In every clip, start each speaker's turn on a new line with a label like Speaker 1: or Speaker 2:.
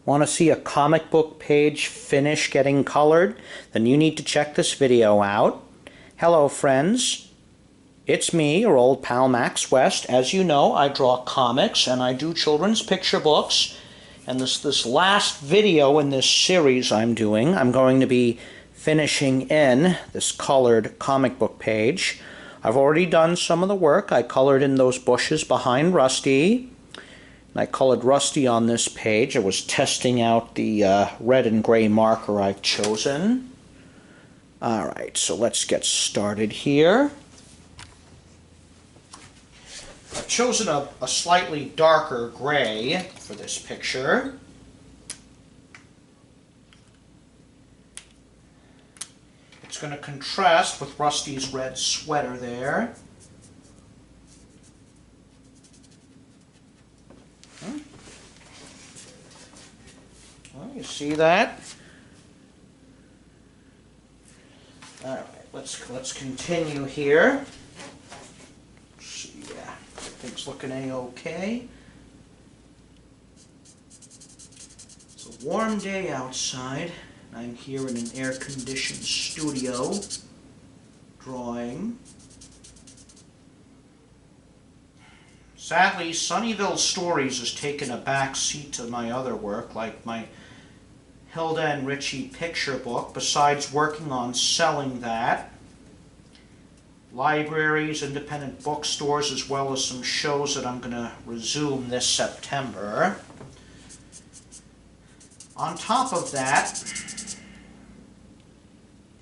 Speaker 1: Want to see a comic book page finish getting colored? Then you need to check this video out. Hello friends, it's me, your old pal Max West. As you know, I draw comics and I do children's picture books. And this last video in this series I'm doing, I'm going to be finishing in this colored comic book page. I've already done some of the work. I colored in those bushes behind Rusty. I colored Rusty on this page. I was testing out the red and gray marker I've chosen. Alright, so let's get started here. I've chosen a slightly darker gray for this picture. It's going to contrast with Rusty's red sweater there. Well, you see that? All right, let's continue here. See, yeah, everything's looking a-okay. It's a warm day outside. I'm here in an air-conditioned studio drawing. Sadly, Sunnyvale Stories has taken a back seat to my other work, like my Hilda and Richie picture book, besides working on selling that. Libraries, independent bookstores, as well as some shows that I'm going to resume this September. On top of that,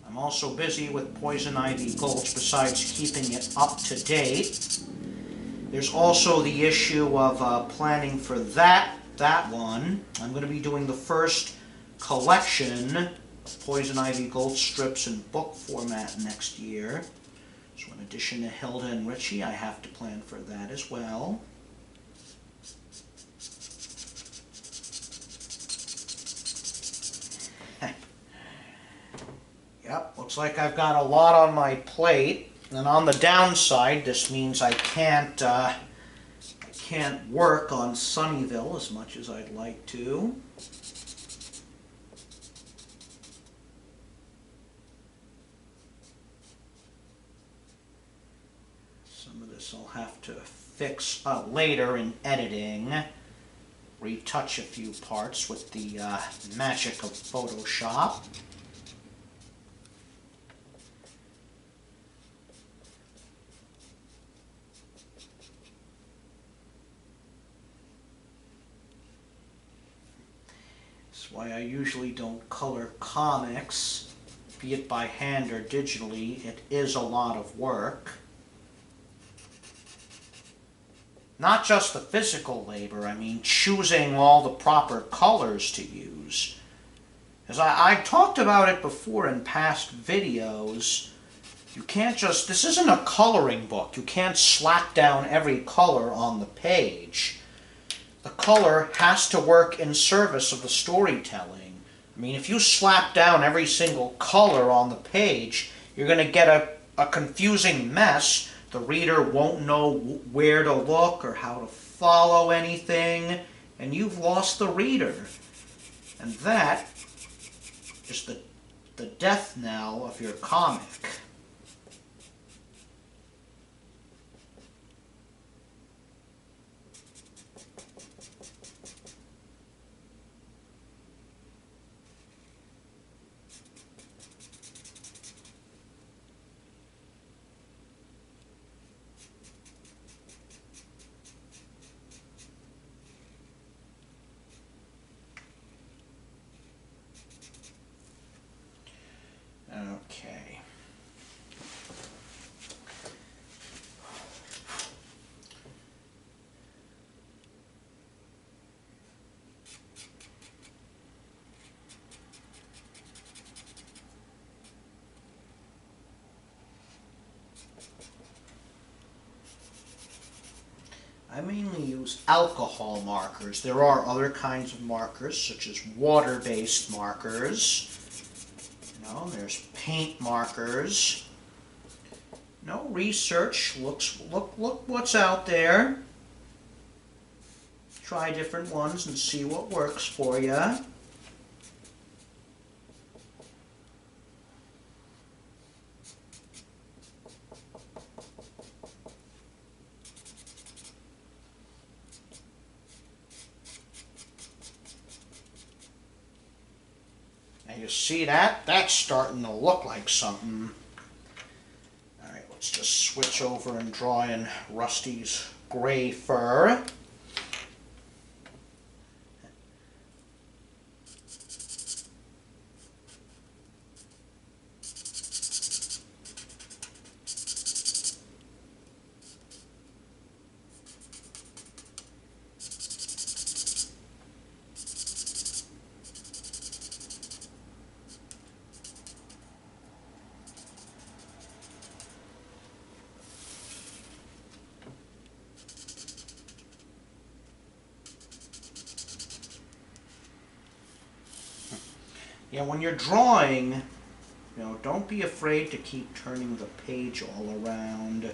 Speaker 1: I'm also busy with Poison Ivy Gulch, besides keeping it up to date. There's also the issue of planning for that one. I'm going to be doing the first collection of Poison Ivy Gulch strips in book format next year. So in addition to Hilda and Richie, I have to plan for that as well. Yep, looks like I've got a lot on my plate. And on the downside, this means I can't work on Sunnyvale as much as I'd like to. Some of this I'll have to fix later in editing. Retouch a few parts with the magic of Photoshop. That's why I usually don't color comics, be it by hand or digitally. It is a lot of work. Not just the physical labor, I mean choosing all the proper colors to use. As I've talked about it before in past videos, you can't just, this isn't a coloring book. You can't slap down every color on the page. The color has to work in service of the storytelling. I mean, if you slap down every single color on the page, you're going to get a confusing mess. The reader won't know where to look or how to follow anything, and you've lost the reader. And that is the death knell of your comic. Okay. I mainly use alcohol markers. There are other kinds of markers, such as water-based markers. There's paint markers. No research. Look what's out there. Try different ones and see what works for you. And you see that? That's starting to look like something. Alright, let's just switch over and draw in Rusty's gray fur. Yeah, when you're drawing, don't be afraid to keep turning the page all around.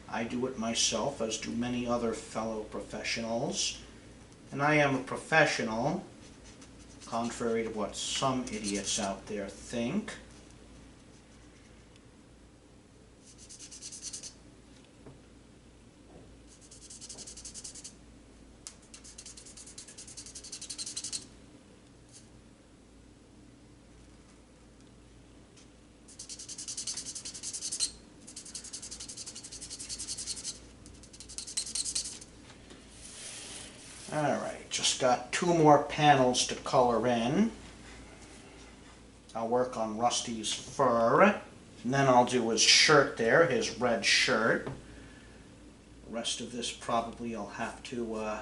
Speaker 1: I do it myself, as do many other fellow professionals. And I am a professional, contrary to what some idiots out there think. Alright, just got 2 more panels to color in. I'll work on Rusty's fur, and then I'll do his shirt there, his red shirt. The rest of this probably I'll have to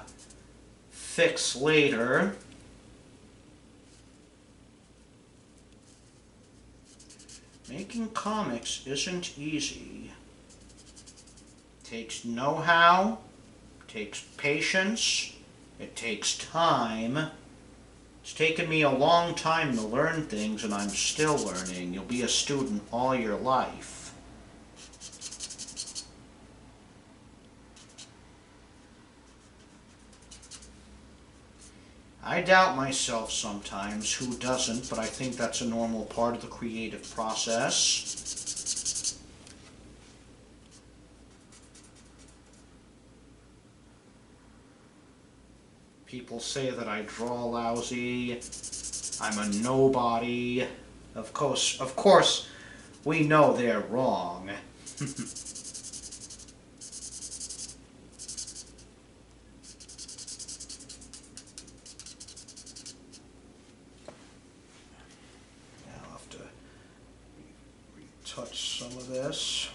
Speaker 1: fix later. Making comics isn't easy. It takes know-how, it takes patience, it takes time. It's taken me a long time to learn things, and I'm still learning. You'll be a student all your life. I doubt myself sometimes, who doesn't, but I think that's a normal part of the creative process. People say that I draw lousy, I'm a nobody. Of course, we know they're wrong. I'll have to retouch some of this.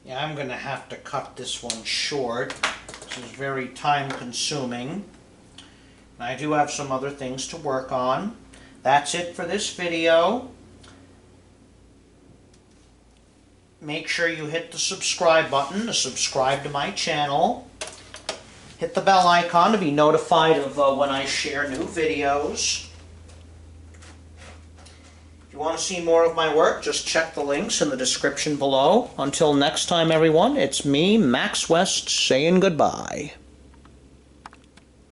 Speaker 1: Yeah, I'm going to have to cut this one short. This is very time consuming. And I do have some other things to work on. That's it for this video. Make sure you hit the subscribe button to subscribe to my channel. Hit the bell icon to be notified of when I share new videos. If you want to see more of my work, just check the links in the description below. Until next time, everyone, it's me, Max West, saying goodbye.